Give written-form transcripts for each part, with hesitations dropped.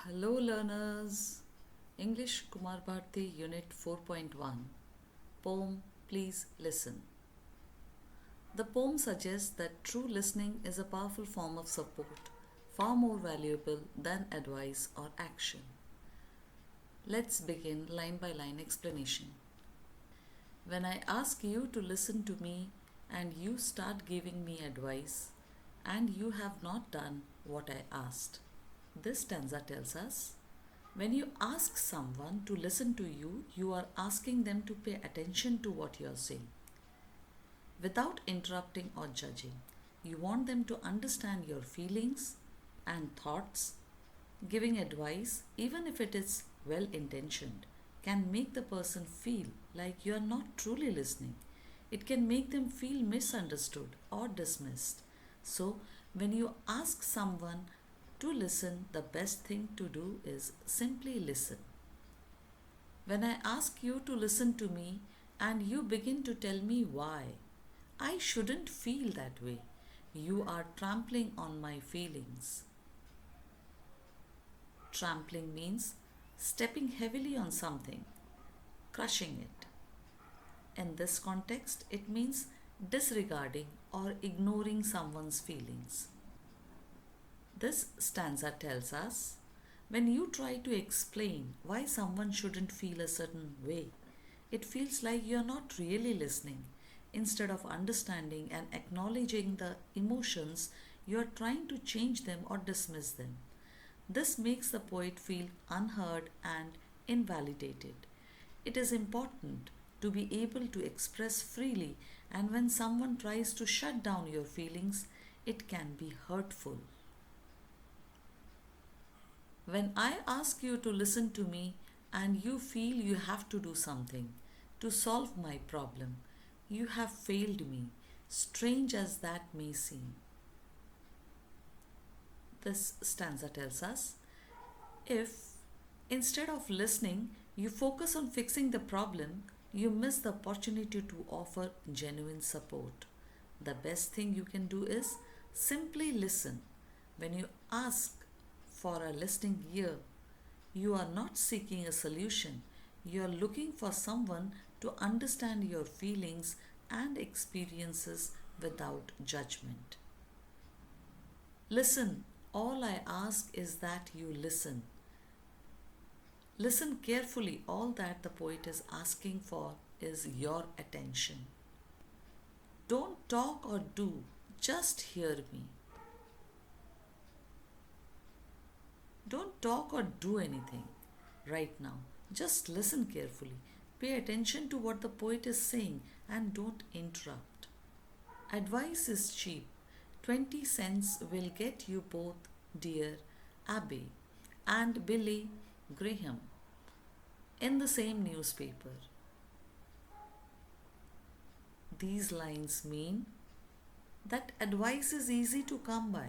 Hello learners, English Kumar Bharti Unit 4.1 Poem Please Listen. The poem suggests that true listening is a powerful form of support, far more valuable than advice or action. Let's begin line by line explanation. When I ask you to listen to me and you start giving me advice and you have not done what I asked. This stanza tells us when you ask someone to listen to you, you are asking them to pay attention to what you are saying without interrupting or judging. You want them to understand your feelings and thoughts. Giving advice, even if it is well intentioned, can make the person feel like you are not truly listening. It can make them feel misunderstood or dismissed. So, when you ask someone to listen, the best thing to do is simply listen. When I ask you to listen to me and you begin to tell me why I shouldn't feel that way, you are trampling on my feelings. Trampling means stepping heavily on something, crushing it. In this context, it means disregarding or ignoring someone's feelings. This stanza tells us when you try to explain why someone shouldn't feel a certain way, it feels like you're not really listening. Instead of understanding and acknowledging the emotions, you're trying to change them or dismiss them. This makes the poet feel unheard and invalidated. It is important to be able to express freely, and when someone tries to shut down your feelings, it can be hurtful. When I ask you to listen to me and you feel you have to do something to solve my problem, you have failed me, strange as that may seem. This stanza tells us if instead of listening you focus on fixing the problem, you miss the opportunity to offer genuine support. The best thing you can do is simply listen. When you ask for a listening ear, you are not seeking a solution. You are looking for someone to understand your feelings and experiences without judgment. Listen. All I ask is that you listen. Listen carefully. All that the poet is asking for is your attention. Don't talk or do, just hear me. Don't talk or do anything right now. Just listen carefully. Pay attention to what the poet is saying and don't interrupt. Advice is cheap. 20 cents will get you both Dear Abby and Billy Graham in the same newspaper. These lines mean that advice is easy to come by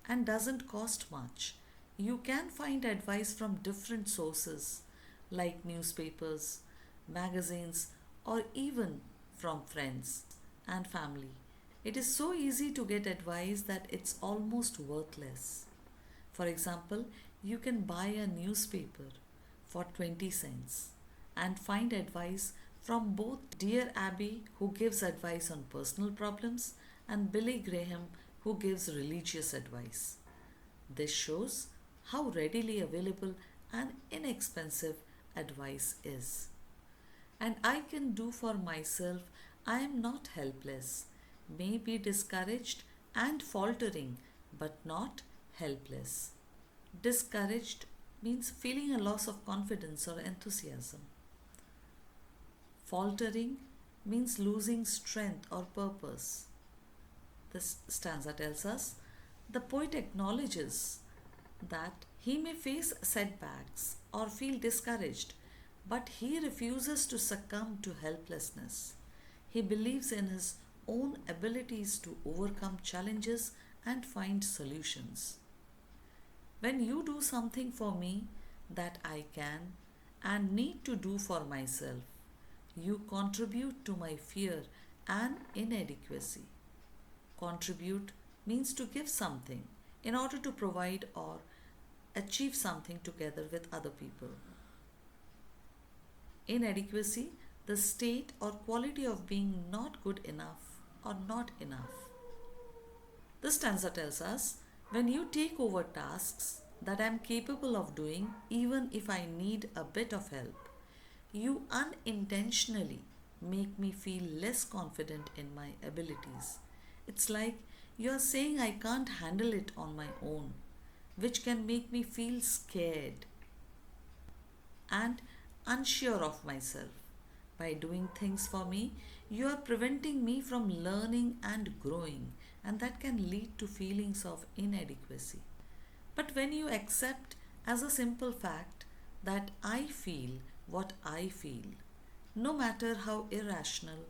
and doesn't cost much. You can find advice from different sources like newspapers, magazines, or even from friends and family. It is so easy to get advice that it's almost worthless. For example, you can buy a newspaper for 20 cents and find advice from both Dear Abby, who gives advice on personal problems, and Billy Graham, who gives religious advice. This shows how readily available and inexpensive advice is. And I can do for myself, I am not helpless, may be discouraged and faltering, but not helpless. Discouraged means feeling a loss of confidence or enthusiasm. Faltering means losing strength or purpose. This stanza tells us the poet acknowledges that he may face setbacks or feel discouraged, but he refuses to succumb to helplessness. He believes in his own abilities to overcome challenges and find solutions. When you do something for me that I can and need to do for myself, you contribute to my fear and inadequacy. Contribute means to give something in order to provide or achieve something together with other people. Inadequacy, the state or quality of being not good enough or not enough. This stanza tells us when you take over tasks that I am capable of doing, even if I need a bit of help, you unintentionally make me feel less confident in my abilities. It's like you are saying I can't handle it on my own, which can make me feel scared and unsure of myself. By doing things for me, you are preventing me from learning and growing, and that can lead to feelings of inadequacy. But when you accept as a simple fact that I feel what I feel, no matter how irrational,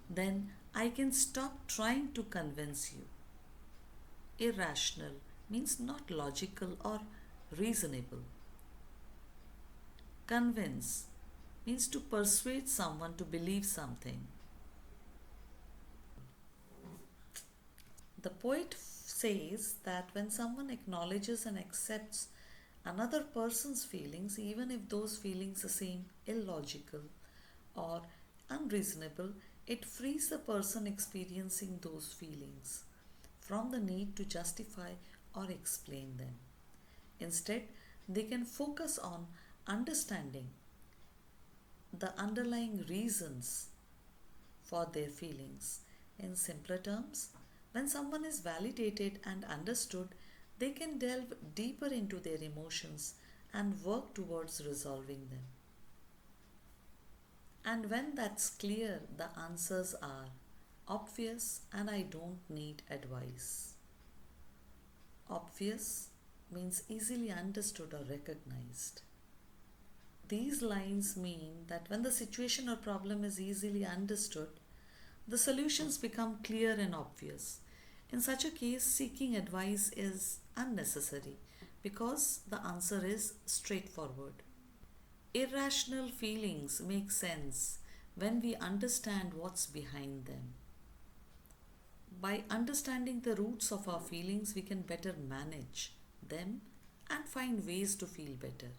then I can stop trying to convince you. Irrational means not logical or reasonable. Convince means to persuade someone to believe something. The poet says that when someone acknowledges and accepts another person's feelings, even if those feelings seem illogical or unreasonable, it frees the person experiencing those feelings from the need to justify or explain them. Instead, they can focus on understanding the underlying reasons for their feelings. In simpler terms, when someone is validated and understood, they can delve deeper into their emotions and work towards resolving them. And when that's clear, the answers are obvious and I don't need advice. Obvious means easily understood or recognized. These lines mean that when the situation or problem is easily understood, the solutions become clear and obvious. In such a case, seeking advice is unnecessary because the answer is straightforward. Irrational feelings make sense when we understand what's behind them. By understanding the roots of our feelings, we can better manage them and find ways to feel better.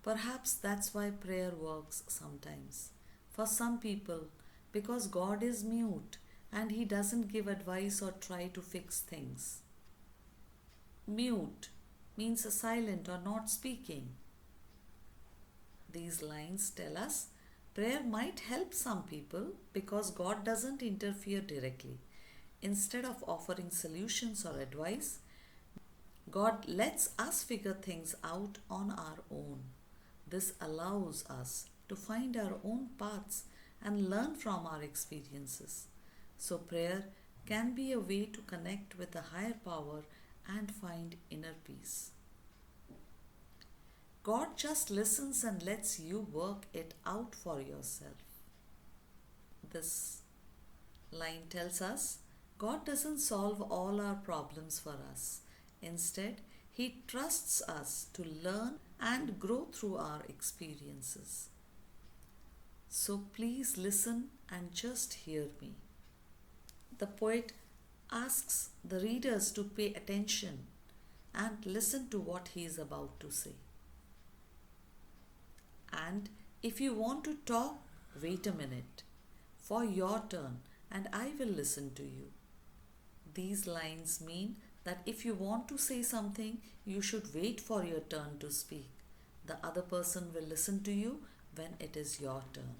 Perhaps that's why prayer works sometimes. For some people, because God is mute and He doesn't give advice or try to fix things. Mute means silent or not speaking. These lines tell us prayer might help some people because God doesn't interfere directly. Instead of offering solutions or advice, God lets us figure things out on our own. This allows us to find our own paths and learn from our experiences. So, prayer can be a way to connect with a higher power and find inner peace. God just listens and lets you work it out for yourself. This line tells us God doesn't solve all our problems for us. Instead, He trusts us to learn and grow through our experiences. So please listen and just hear me. The poet asks the readers to pay attention and listen to what he is about to say. And if you want to talk, wait a minute for your turn and I will listen to you. These lines mean that if you want to say something, you should wait for your turn to speak. The other person will listen to you when it is your turn.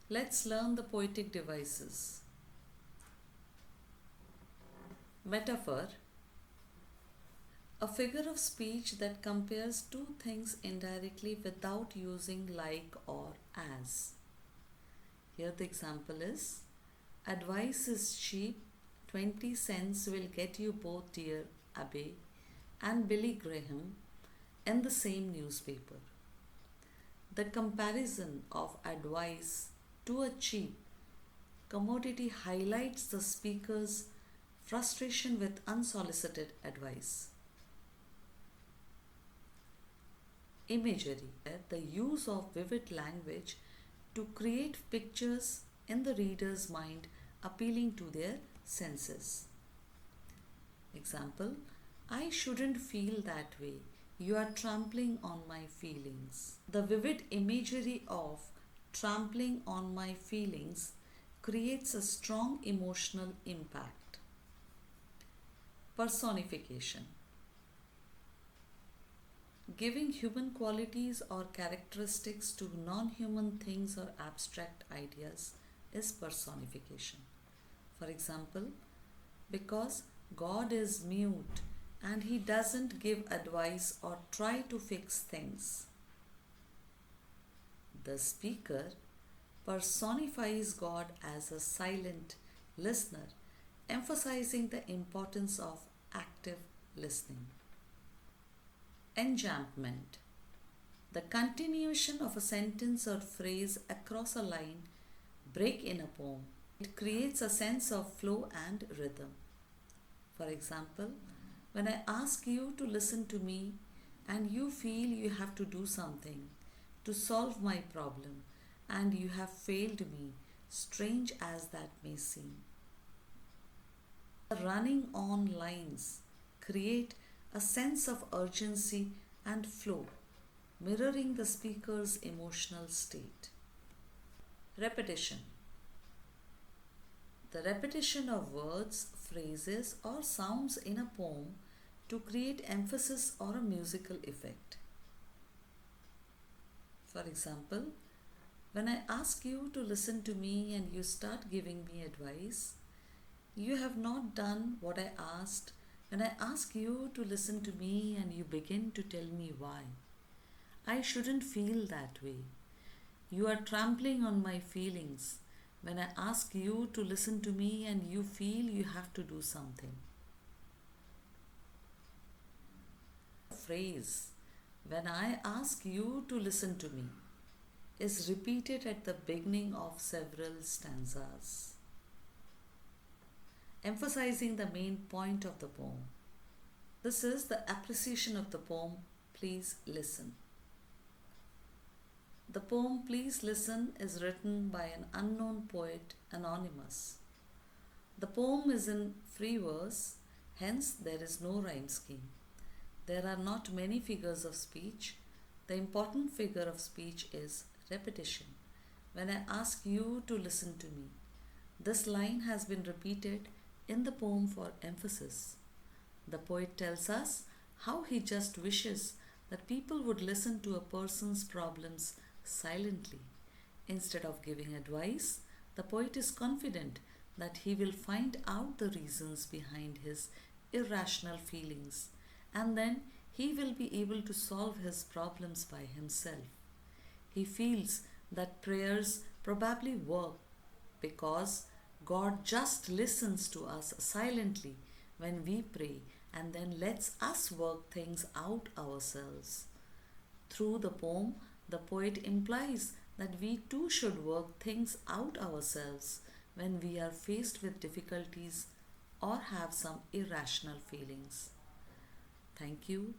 Let's learn the poetic devices. Metaphor: a figure of speech that compares two things indirectly without using like or as. Here the example is: advice is cheap, 20 cents will get you both dear Abbey and Billy Graham in the same newspaper. The comparison of advice to a cheap commodity highlights the speaker's frustration with unsolicited advice. Imagery: the use of vivid language to create pictures in the reader's mind appealing to their senses. Example: I shouldn't feel that way. You are trampling on my feelings. The vivid imagery of trampling on my feelings creates a strong emotional impact. Personification. Giving human qualities or characteristics to non human things or abstract ideas is personification. For example, because God is mute and he doesn't give advice or try to fix things, the speaker personifies God as a silent listener, emphasizing the importance of active listening. Enjambment. The continuation of a sentence or phrase across a line, break in a poem. It creates a sense of flow and rhythm. For example, when I ask you to listen to me and you feel you have to do something to solve my problem and you have failed me, strange as that may seem. Running on lines create a sense of urgency and flow, mirroring the speaker's emotional state. Repetition. The repetition of words, phrases, or sounds in a poem to create emphasis or a musical effect. For example, when I ask you to listen to me and you start giving me advice, you have not done what I asked. When I ask you to listen to me and you begin to tell me why, I shouldn't feel that way. You are trampling on my feelings. When I ask you to listen to me and you feel you have to do something. The phrase, when I ask you to listen to me, is repeated at the beginning of several stanzas, emphasizing the main point of the poem. This is the appreciation of the poem, Please Listen. The poem Please Listen is written by an unknown poet, anonymous. The poem is in free verse, hence there is no rhyme scheme. There are not many figures of speech. The important figure of speech is repetition. When I ask you to listen to me, this line has been repeated in the poem for emphasis. The poet tells us how he just wishes that people would listen to a person's problems silently. Instead of giving advice, the poet is confident that he will find out the reasons behind his irrational feelings and then he will be able to solve his problems by himself. He feels that prayers probably work because God just listens to us silently when we pray and then lets us work things out ourselves. Through the poem, the poet implies that we too should work things out ourselves when we are faced with difficulties or have some irrational feelings. Thank you.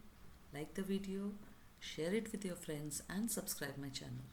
Like the video, share it with your friends and subscribe my channel.